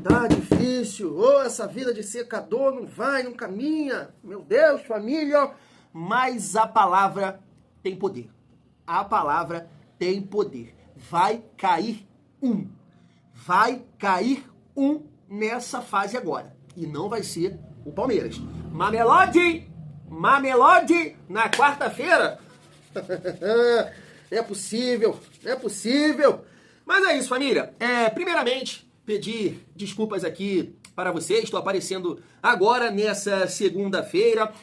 Tá difícil, essa vida de secador não vai, não caminha, meu Deus, família. Mas a palavra tem poder. A palavra tem poder. Vai cair um. Vai cair um nessa fase agora. E não vai ser o Palmeiras. Mamelodi na quarta-feira. É possível. Mas é isso, família. Primeiramente, pedir desculpas aqui para vocês. Estou aparecendo agora nessa segunda-feira.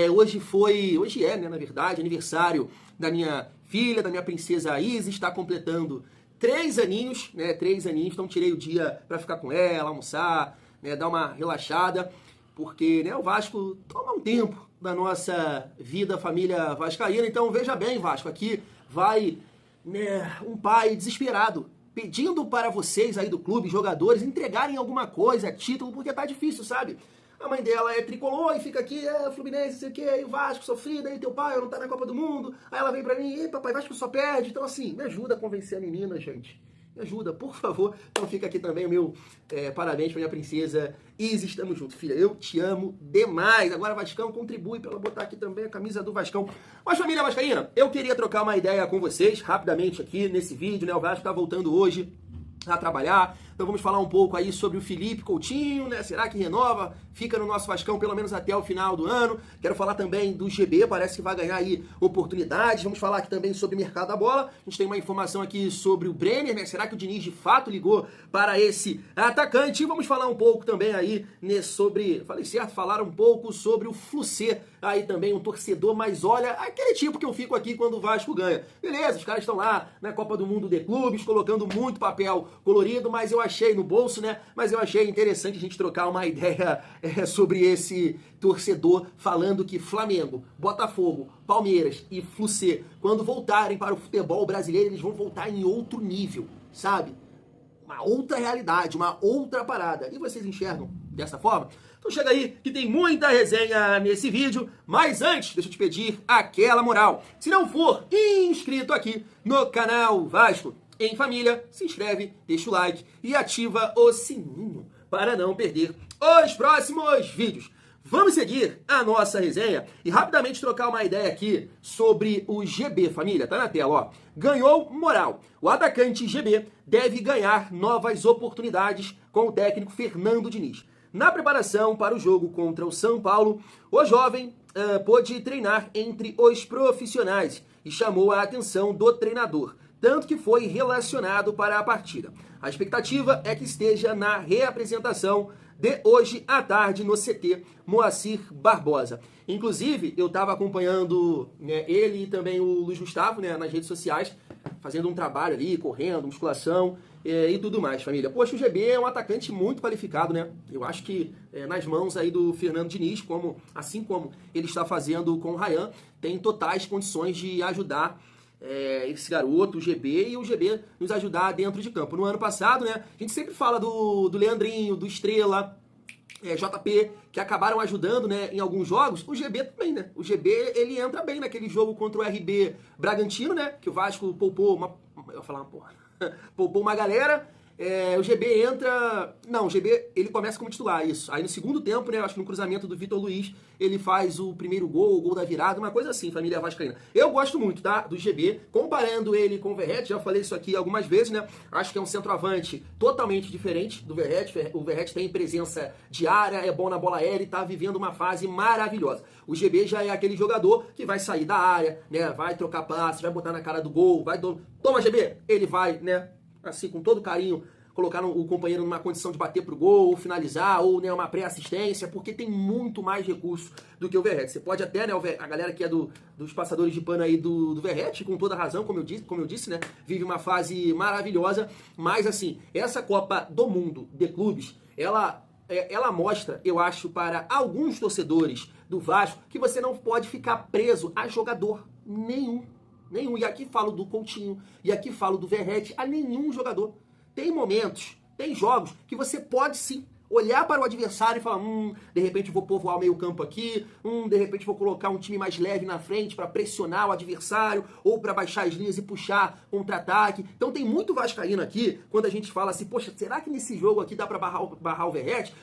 Hoje é, na verdade, aniversário da minha filha, da minha princesa Isis. Está completando 3 aninhos, né? 3 aninhos. Então tirei o dia para ficar com ela, almoçar, né? Dar uma relaxada. Porque, né, o Vasco toma um tempo da nossa vida, família vascaína. Então veja bem, Vasco, aqui vai, né, um pai desesperado pedindo para vocês aí do clube, jogadores, entregarem alguma coisa, título, porque tá difícil, sabe? A mãe dela é tricolor e fica aqui, Fluminense, não sei o que, aí o Vasco sofrido, aí teu pai não tá na Copa do Mundo. Aí ela vem pra mim, ei papai, Vasco só perde. Então assim, me ajuda a convencer a menina, gente. Me ajuda, por favor. Então fica aqui também o meu parabéns pra minha princesa Isis, estamos juntos, filha. Eu te amo demais. Agora Vascão contribui pra ela botar aqui também a camisa do Vascão. Mas família vascaína, eu queria trocar uma ideia com vocês, rapidamente aqui nesse vídeo, né? O Vasco tá voltando hoje a trabalhar. Então vamos falar um pouco aí sobre o Felipe Coutinho, né? Será que renova? Fica no nosso Vascão pelo menos até o final do ano. Quero falar também do GB, parece que vai ganhar aí oportunidades. Vamos falar aqui também sobre o mercado da bola. A gente tem uma informação aqui sobre o Brenner, né? Será que o Diniz de fato ligou para esse atacante? E vamos falar um pouco também aí, né, sobre, falei certo, falar um pouco sobre o Flucê, aí também um torcedor, mas olha, aquele tipo que eu fico aqui quando o Vasco ganha. Beleza, os caras estão lá na Copa do Mundo de Clubes, colocando muito papel colorido, mas eu achei no bolso, né? Mas eu achei interessante a gente trocar uma ideia sobre esse torcedor falando que Flamengo, Botafogo, Palmeiras e Flucê, quando voltarem para o futebol brasileiro, eles vão voltar em outro nível, sabe? Uma outra realidade, uma outra parada. E vocês enxergam dessa forma? Então chega aí que tem muita resenha nesse vídeo, mas antes, deixa eu te pedir aquela moral. Se não for inscrito aqui no canal Vasco em Família, se inscreve, deixa o like e ativa o sininho para não perder os próximos vídeos. Vamos seguir a nossa resenha e rapidamente trocar uma ideia aqui sobre o GB, família. Tá na tela, ó. Ganhou moral. O atacante GB deve ganhar novas oportunidades com o técnico Fernando Diniz. Na preparação para o jogo contra o São Paulo, o jovem pôde treinar entre os profissionais e chamou a atenção do treinador, tanto que foi relacionado para a partida. A expectativa é que esteja na reapresentação de hoje à tarde no CT Moacir Barbosa. Inclusive, eu estava acompanhando, né, ele e também o Luiz Gustavo, né, nas redes sociais, fazendo um trabalho ali, correndo, musculação e tudo mais, família. Poxa, o GB é um atacante muito qualificado, né? Eu acho que nas mãos aí do Fernando Diniz, assim como ele está fazendo com o Ryan, tem totais condições de ajudar esse garoto, o GB, e o GB nos ajudar dentro de campo. No ano passado, né, a gente sempre fala do Leandrinho, do Estrela, JP, que acabaram ajudando, né, em alguns jogos. O GB também, né? O GB, ele entra bem naquele jogo contra o RB Bragantino, né, que o Vasco poupou poupou uma galera. O GB entra... Não, o GB, ele começa como titular, isso. Aí no segundo tempo, né, acho que no cruzamento do Vitor Luiz, ele faz o primeiro gol, o gol da virada, uma coisa assim, família vascaína. Eu gosto muito, tá, do GB, comparando ele com o Verratti, já falei isso aqui algumas vezes, né, acho que é um centroavante totalmente diferente do Verratti. O Verratti tem presença de área, é bom na bola aérea e tá vivendo uma fase maravilhosa. O GB já é aquele jogador que vai sair da área, né, vai trocar passes, vai botar na cara do gol, toma GB, ele vai, né, assim, com todo carinho, colocar o companheiro numa condição de bater pro gol, ou finalizar, ou, né, uma pré-assistência, porque tem muito mais recurso do que o Verratti. Você pode até, né, a galera que é dos passadores de pano aí do Verratti, com toda razão, como eu disse, né, vive uma fase maravilhosa, mas, assim, essa Copa do Mundo de clubes, ela mostra, eu acho, para alguns torcedores do Vasco, que você não pode ficar preso a jogador nenhum. E aqui falo do Coutinho, e aqui falo do Verratti, a nenhum jogador. Tem momentos, tem jogos que você pode sim Olhar para o adversário e falar, de repente vou povoar o meio campo aqui, de repente vou colocar um time mais leve na frente para pressionar o adversário, ou para baixar as linhas e puxar contra-ataque. Então tem muito vascaíno aqui, quando a gente fala assim, poxa, será que nesse jogo aqui dá para barrar o Verratti?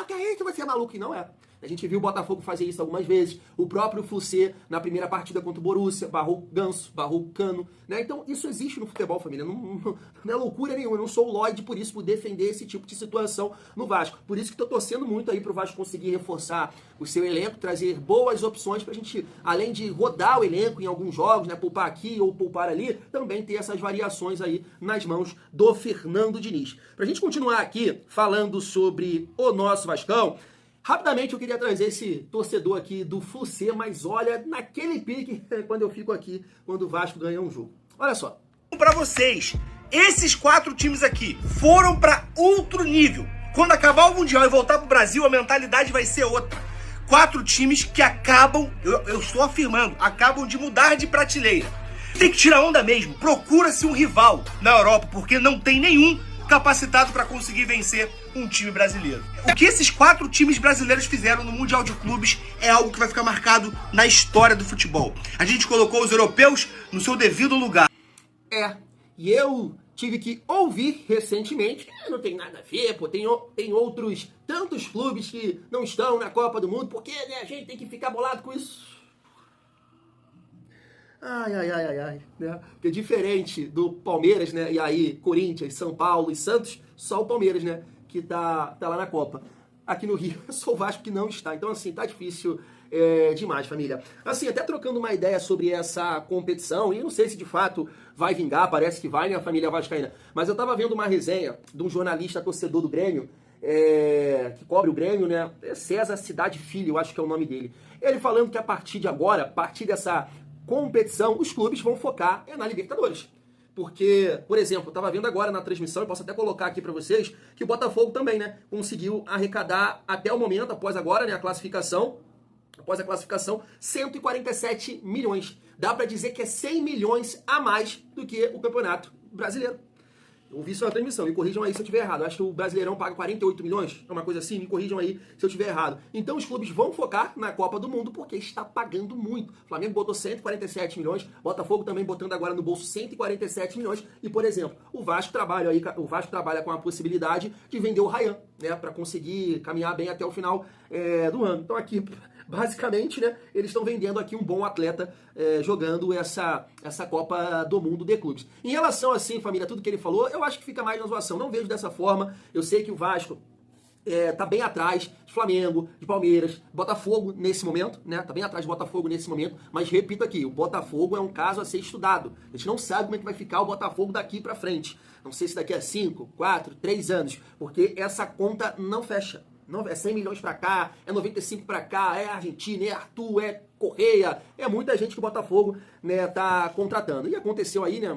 Que é isso, você é maluco? E não é. A gente viu o Botafogo fazer isso algumas vezes. O próprio Flussê, na primeira partida contra o Borussia, barrou o Ganso, barrou o Cano. Né? Então, isso existe no futebol, família. Não é loucura nenhuma. Eu não sou o Lloyd por isso, por defender esse tipo de situação no Vasco. Por isso que estou torcendo muito aí para o Vasco conseguir reforçar o seu elenco, trazer boas opções para a gente, além de rodar o elenco em alguns jogos, né, poupar aqui ou poupar ali, também ter essas variações aí nas mãos do Fernando Diniz. Para a gente continuar aqui falando sobre o nosso Vascão, rapidamente eu queria trazer esse torcedor aqui do Flussê, mas olha, naquele pique, quando eu fico aqui, quando o Vasco ganha um jogo. Olha só. Para vocês, esses 4 times aqui foram para outro nível. Quando acabar o Mundial e voltar pro Brasil, a mentalidade vai ser outra. 4 times que acabam, eu estou afirmando, acabam de mudar de prateleira. Tem que tirar onda mesmo, procura-se um rival na Europa, porque não tem nenhum capacitado para conseguir vencer um time brasileiro. O que esses 4 times brasileiros fizeram no Mundial de Clubes é algo que vai ficar marcado na história do futebol. A gente colocou os europeus no seu devido lugar. E eu tive que ouvir recentemente que não tem nada a ver, pô, tem outros tantos clubes que não estão na Copa do Mundo, porque né, a gente tem que ficar bolado com isso. Ai, né? Porque diferente do Palmeiras, né? E aí, Corinthians, São Paulo e Santos, só o Palmeiras, né? Que tá lá na Copa. Aqui no Rio, só o Vasco que não está. Então, assim, tá difícil demais, família. Assim, até trocando uma ideia sobre essa competição, e não sei se de fato vai vingar, parece que vai, né, a família vascaína. Mas eu tava vendo uma resenha de um jornalista torcedor do Grêmio, que cobre o Grêmio, né? César Cidade Filho, eu acho que é o nome dele. Ele falando que a partir de agora, a partir dessa competição, os clubes vão focar na Libertadores. Porque, por exemplo, eu estava vendo agora na transmissão, eu posso até colocar aqui para vocês, que o Botafogo também, né, conseguiu arrecadar até o momento, após agora, né, após a classificação, 147 milhões. Dá para dizer que é 100 milhões a mais do que o Campeonato Brasileiro. Eu vi isso na transmissão, me corrijam aí se eu estiver errado. Acho que o Brasileirão paga 48 milhões, é uma coisa assim, me corrijam aí se eu estiver errado. Então os clubes vão focar na Copa do Mundo porque está pagando muito. O Flamengo botou 147 milhões, Botafogo também botando agora no bolso 147 milhões. E, por exemplo, o Vasco trabalha com a possibilidade de vender o Ryan, né, para conseguir caminhar bem até o final do ano. Então aqui, basicamente, né, eles estão vendendo aqui um bom atleta jogando essa Copa do Mundo de clubes. Em relação, assim, família, tudo que ele falou, eu acho que fica mais na zoação. Não vejo dessa forma. Eu sei que o Vasco tá bem atrás de Flamengo, de Palmeiras, Botafogo nesse momento, né? Tá bem atrás de Botafogo nesse momento, mas repito aqui, o Botafogo é um caso a ser estudado. A gente não sabe como é que vai ficar o Botafogo daqui pra frente. Não sei se daqui a 5, 4, 3 anos, porque essa conta não fecha. Não, é 100 milhões pra cá, é 95 pra cá, é Argentina, é Arthur, é Correia, é muita gente que o Botafogo, né, tá contratando. E aconteceu aí, né,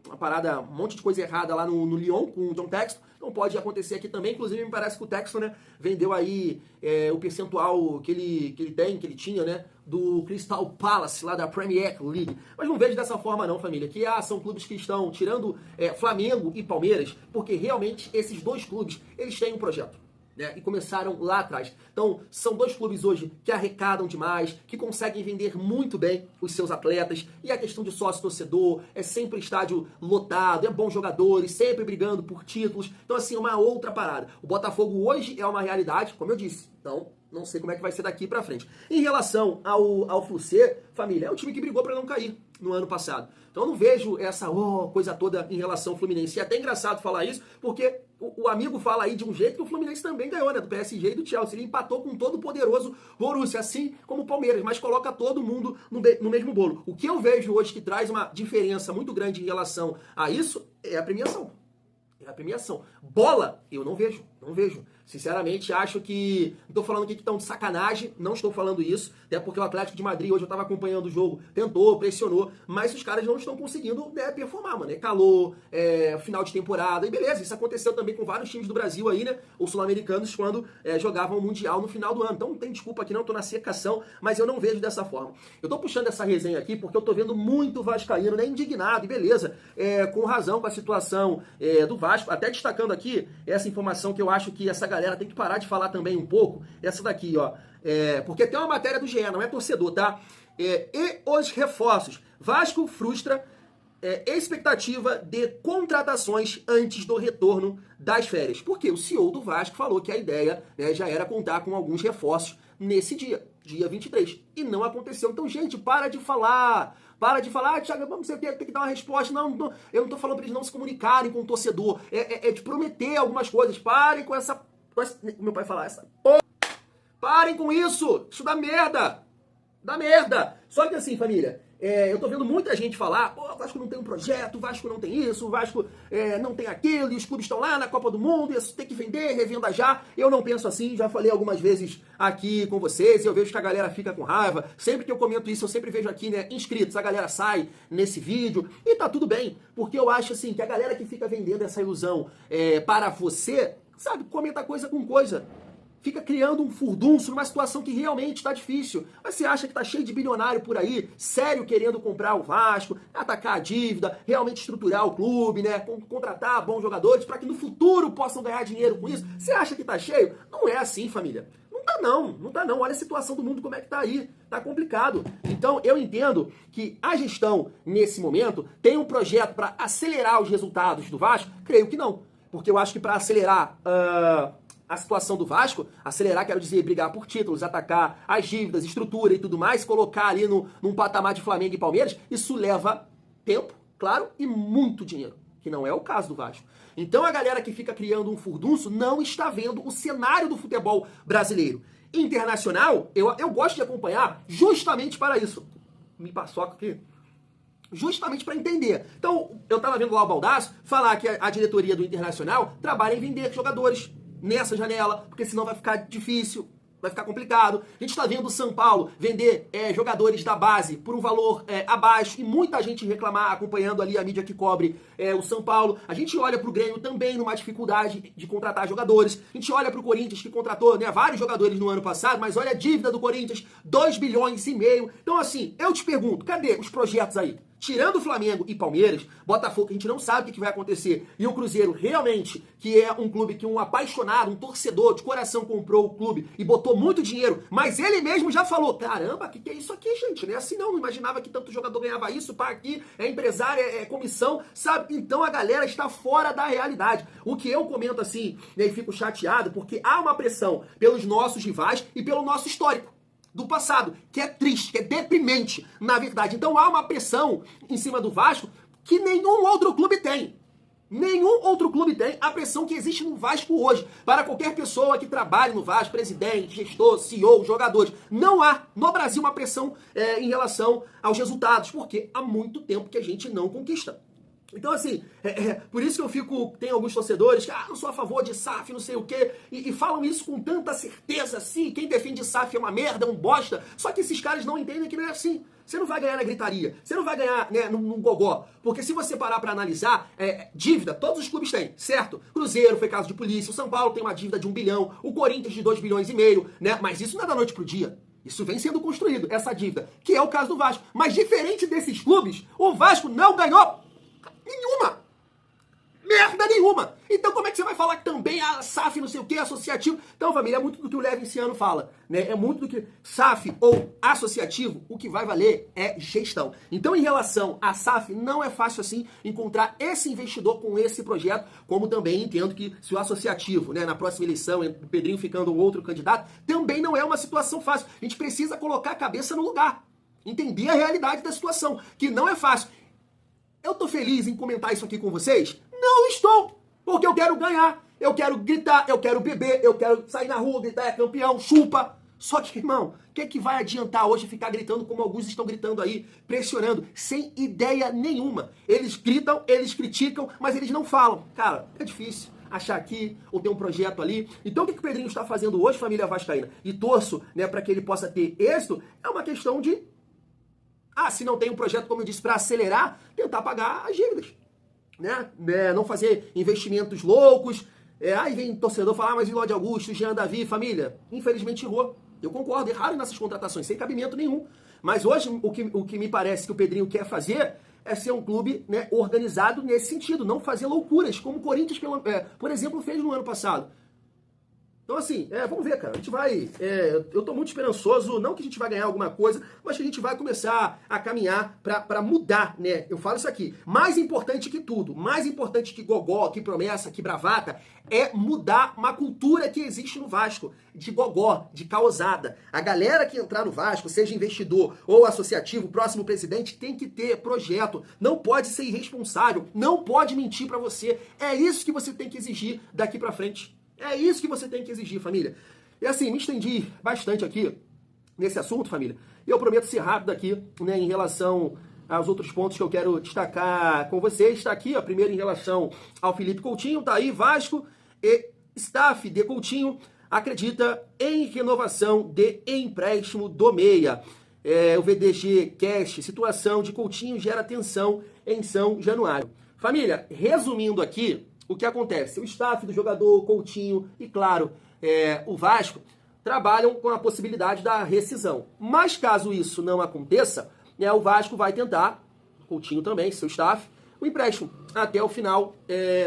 uma parada, um monte de coisa errada lá no Lyon com o John Textor. Não pode acontecer aqui também. Inclusive, me parece que o Textor, né, vendeu aí o percentual que ele tinha, né, do Crystal Palace, lá da Premier League. Mas não vejo dessa forma não, família, que são clubes que estão tirando Flamengo e Palmeiras, porque realmente esses dois clubes, eles têm um projeto. Né, e começaram lá atrás. Então, são dois clubes hoje que arrecadam demais, que conseguem vender muito bem os seus atletas, e a questão de sócio-torcedor, é sempre estádio lotado, é bons jogadores, sempre brigando por títulos. Então, assim, uma outra parada. O Botafogo hoje é uma realidade, como eu disse. Então, não sei como é que vai ser daqui pra frente. Em relação ao Flussê, família, é um time que brigou para não cair no ano passado. Então, eu não vejo essa coisa toda em relação ao Fluminense. E é até engraçado falar isso, porque o amigo fala aí de um jeito que o Fluminense também ganhou, né? Do PSG e do Chelsea. Ele empatou com todo o poderoso Borussia, assim como o Palmeiras, mas coloca todo mundo no mesmo bolo. O que eu vejo hoje que traz uma diferença muito grande em relação a isso é a premiação. É a premiação. Bola, eu não vejo. Sinceramente, acho que... Não estou falando aqui que estão de sacanagem, não estou falando isso, até porque o Atlético de Madrid, hoje eu estava acompanhando o jogo, tentou, pressionou, mas os caras não estão conseguindo, né, performar, mano. É calor, final de temporada, e beleza, isso aconteceu também com vários times do Brasil aí, né, os sul-americanos, quando jogavam o Mundial no final do ano. Então não tem desculpa aqui não, tô na secação, mas eu não vejo dessa forma. Eu tô puxando essa resenha aqui porque eu tô vendo muito vascaíno, né, indignado, e beleza, com razão com a situação do Vasco, até destacando aqui essa informação que eu acho que essa galera tem que parar de falar também um pouco, essa daqui, ó, porque tem uma matéria do GE, não é torcedor, tá? E os reforços. Vasco frustra expectativa de contratações antes do retorno das férias. Porque o CEO do Vasco falou que a ideia, né, já era contar com alguns reforços nesse dia 23. E não aconteceu. Então, gente, para de falar. Para de falar, Thiago, você tem que dar uma resposta. Não, eu não tô falando para eles não se comunicarem com o torcedor. É de prometer algumas coisas. Parem com essa... Meu pai fala essa... Parem com isso! Isso dá merda! Dá merda! Só que assim, família, eu tô vendo muita gente falar, o Vasco não tem um projeto, o Vasco não tem isso, o Vasco não tem aquilo, e os clubes estão lá na Copa do Mundo, e tem que vender, revenda já. Eu não penso assim, já falei algumas vezes aqui com vocês, e eu vejo que a galera fica com raiva. Sempre que eu comento isso, eu sempre vejo aqui, né, inscritos, a galera sai nesse vídeo, e tá tudo bem, porque eu acho assim, que a galera que fica vendendo essa ilusão para você, sabe, comenta coisa com coisa. Fica criando um furdunço numa situação que realmente está difícil. Mas você acha que está cheio de bilionário por aí, sério, querendo comprar o Vasco, atacar a dívida, realmente estruturar o clube, né? Contratar bons jogadores para que no futuro possam ganhar dinheiro com isso? Você acha que está cheio? Não é assim, família. Não tá não. Olha a situação do mundo como é que tá aí. Tá complicado. Então eu entendo que a gestão, nesse momento, tem um projeto para acelerar os resultados do Vasco? Creio que não. Porque eu acho que para acelerar... a situação do Vasco, acelerar, quero dizer, brigar por títulos, atacar as dívidas, estrutura e tudo mais, colocar ali num patamar de Flamengo e Palmeiras, isso leva tempo, claro, e muito dinheiro, que não é o caso do Vasco. Então a galera que fica criando um furdunço não está vendo o cenário do futebol brasileiro. Internacional, eu gosto de acompanhar justamente para isso. Me paçoca aqui. Justamente para entender. Então, eu estava vendo lá o Baldasso falar que a diretoria do Internacional trabalha em vender jogadores nessa janela, porque senão vai ficar difícil, vai ficar complicado. A gente está vendo o São Paulo vender jogadores da base por um valor abaixo e muita gente reclamar, acompanhando ali a mídia que cobre o São Paulo. A gente olha para o Grêmio também numa dificuldade de contratar jogadores. A gente olha para o Corinthians, que contratou, né, vários jogadores no ano passado, mas olha a dívida do Corinthians, 2,5 bilhões. Então assim, eu te pergunto, cadê os projetos aí? Tirando o Flamengo e Palmeiras, Botafogo, que a gente não sabe o que vai acontecer, e o Cruzeiro, realmente, que é um clube que um apaixonado, um torcedor de coração comprou o clube e botou muito dinheiro, mas ele mesmo já falou, caramba, o que é isso aqui, gente? Não é assim não imaginava que tanto jogador ganhava isso, pá, aqui, é empresário, é comissão, sabe? Então a galera está fora da realidade. O que eu comento assim, né, e fico chateado, porque há uma pressão pelos nossos rivais e pelo nosso histórico do passado, que é triste, que é deprimente, na verdade. Então há uma pressão em cima do Vasco que nenhum outro clube tem. Nenhum outro clube tem a pressão que existe no Vasco hoje. Para qualquer pessoa que trabalhe no Vasco, presidente, gestor, CEO, jogadores. Não há no Brasil uma pressão em relação aos resultados, porque há muito tempo que a gente não conquista. Então, assim, por isso que tem alguns torcedores que, não sou a favor de SAF, não sei o quê, e falam isso com tanta certeza, assim, quem defende SAF é uma merda, é um bosta, só que esses caras não entendem que não é assim. Você não vai ganhar na gritaria, você não vai ganhar, né, num gogó, porque se você parar pra analisar, dívida, todos os clubes têm, certo? Cruzeiro foi caso de polícia, o São Paulo tem uma dívida de 1 bilhão, o Corinthians de 2,5 bilhões, né, mas isso não é da noite pro dia. Isso vem sendo construído, essa dívida, que é o caso do Vasco. Mas diferente desses clubes, o Vasco não ganhou nenhuma! Merda nenhuma! Então como é que você vai falar que também a SAF, não sei o que, associativo? Então, família, é muito do que o Levinciano fala, né? É muito do que SAF ou associativo, o que vai valer é gestão. Então, em relação à SAF, não é fácil assim encontrar esse investidor com esse projeto, como também entendo que se o associativo, né, na próxima eleição, o Pedrinho ficando outro candidato, também não é uma situação fácil. A gente precisa colocar a cabeça no lugar, entender a realidade da situação, que não é fácil. Eu tô feliz em comentar isso aqui com vocês? Não estou! Porque eu quero ganhar, eu quero gritar, eu quero beber, eu quero sair na rua, gritar, é campeão, chupa. Só que, irmão, o que é que vai adiantar hoje ficar gritando como alguns estão gritando aí, pressionando, sem ideia nenhuma? Eles gritam, eles criticam, mas eles não falam. Cara, é difícil. achar aqui, ou ter um projeto ali. Então o que o Pedrinho está fazendo hoje, família vascaína, e torço, né, para que ele possa ter êxito, é uma questão de, se não tem um projeto, como eu disse, para acelerar, tentar pagar as dívidas. Né? Não fazer investimentos loucos. Aí vem torcedor falar, mas Lodi Augusto, Jean Davi, família, infelizmente errou. Eu concordo, erraram nessas contratações, sem cabimento nenhum. Mas hoje o que me parece que o Pedrinho quer fazer é ser um clube, né, organizado nesse sentido, não fazer loucuras, como o Corinthians, por exemplo, fez no ano passado. Então, assim, vamos ver, cara. A gente vai... eu tô muito esperançoso, não que a gente vai ganhar alguma coisa, mas que a gente vai começar a caminhar pra mudar, né? Eu falo isso aqui. Mais importante que tudo, mais importante que gogó, que promessa, que bravata, é mudar uma cultura que existe no Vasco, de gogó, de causada. A galera que entrar no Vasco, seja investidor ou associativo, próximo presidente, tem que ter projeto. Não pode ser irresponsável, não pode mentir pra você. É isso que você tem que exigir daqui pra frente. É isso que você tem que exigir, família. E assim, me estendi bastante aqui nesse assunto, família. E eu prometo ser rápido aqui, né, em relação aos outros pontos que eu quero destacar com vocês. Está aqui, ó, primeiro em relação ao Felipe Coutinho, tá aí, Vasco e staff de Coutinho acredita em renovação de empréstimo do meia. O VDG Cash, situação de Coutinho gera tensão em São Januário. Família, resumindo aqui, o que acontece? O staff do jogador, Coutinho e, claro, o Vasco trabalham com a possibilidade da rescisão. Mas caso isso não aconteça, o Vasco vai tentar, Coutinho também, seu staff, o empréstimo até o final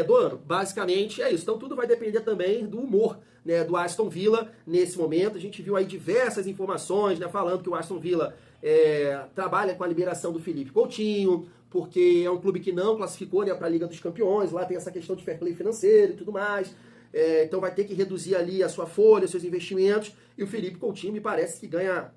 do ano. Basicamente é isso. Então tudo vai depender também do humor, né, do Aston Villa nesse momento. A gente viu aí diversas informações, né, falando que o Aston Villa trabalha com a liberação do Felipe Coutinho, porque é um clube que não classificou, né, para a Liga dos Campeões, lá tem essa questão de fair play financeiro e tudo mais, então vai ter que reduzir ali a sua folha, seus investimentos, e o Felipe Coutinho me parece que ganha,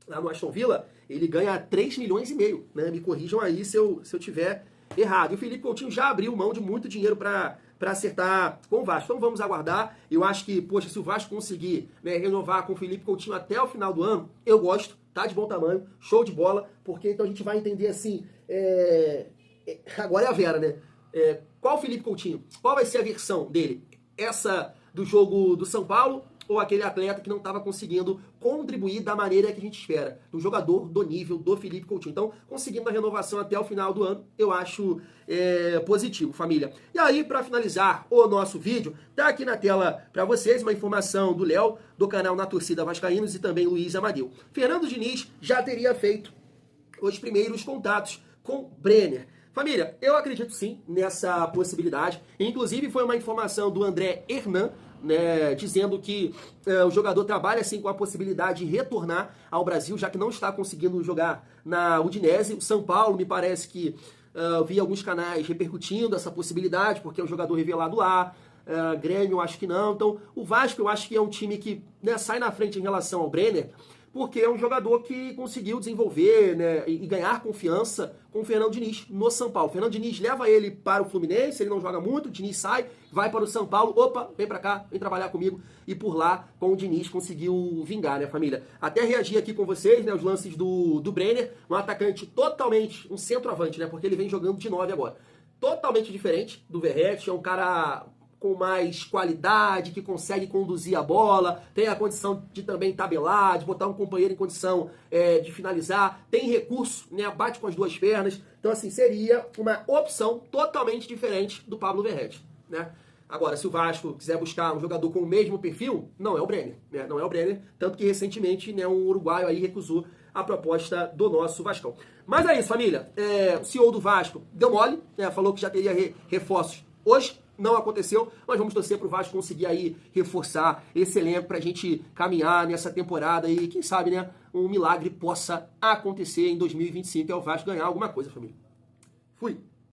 lá no Aston Villa, ele ganha 3,5 milhões, né, me corrijam aí se eu tiver errado. E o Felipe Coutinho já abriu mão de muito dinheiro para acertar com o Vasco. Então vamos aguardar. Eu acho que, poxa, se o Vasco conseguir, né, renovar com o Felipe Coutinho até o final do ano, eu gosto, tá de bom tamanho, show de bola, porque então a gente vai entender assim, agora é a Vera, né? Qual o Felipe Coutinho? Qual vai ser a versão dele? Essa do jogo do São Paulo ou aquele atleta que não estava conseguindo contribuir da maneira que a gente espera? Do jogador do nível do Felipe Coutinho. Então, conseguindo a renovação até o final do ano, eu acho positivo, família. E aí, para finalizar o nosso vídeo, tá aqui na tela para vocês uma informação do Léo, do canal Na Torcida Vascaínos, e também Luiz Amadeu. Fernando Diniz já teria feito os primeiros contatos com Brenner. Família, eu acredito sim nessa possibilidade. Inclusive foi uma informação do André Hernan, né, dizendo que o jogador trabalha sim com a possibilidade de retornar ao Brasil, já que não está conseguindo jogar na Udinese. O São Paulo, me parece que eu vi alguns canais repercutindo essa possibilidade, porque é um jogador revelado lá. Grêmio, eu acho que não. Então, o Vasco, eu acho que é um time que, né, sai na frente em relação ao Brenner, porque é um jogador que conseguiu desenvolver, né, e ganhar confiança com o Fernando Diniz no São Paulo. O Fernando Diniz leva ele para o Fluminense, ele não joga muito, o Diniz sai, vai para o São Paulo, opa, vem para cá, vem trabalhar comigo, e por lá, com o Diniz, conseguiu vingar, né, família? Até reagir aqui com vocês, né, os lances do Brenner, um atacante totalmente, um centroavante, né, porque ele vem jogando de 9 agora. Totalmente diferente do Verratti, é um cara com mais qualidade, que consegue conduzir a bola, tem a condição de também tabelar, de botar um companheiro em condição de finalizar, tem recurso, né, bate com as duas pernas. Então, assim, seria uma opção totalmente diferente do Pablo Verratti, né? Agora, se o Vasco quiser buscar um jogador com o mesmo perfil, não é o Brenner, né? Não é o Brenner, tanto que recentemente, né, um uruguaio aí recusou a proposta do nosso Vascão. Mas é isso, família. O CEO do Vasco deu mole, né, falou que já teria reforços hoje. Não aconteceu, mas vamos torcer para o Vasco conseguir aí reforçar esse elenco para a gente caminhar nessa temporada e quem sabe, né, um milagre possa acontecer em 2025 e o Vasco ganhar alguma coisa, família. Fui!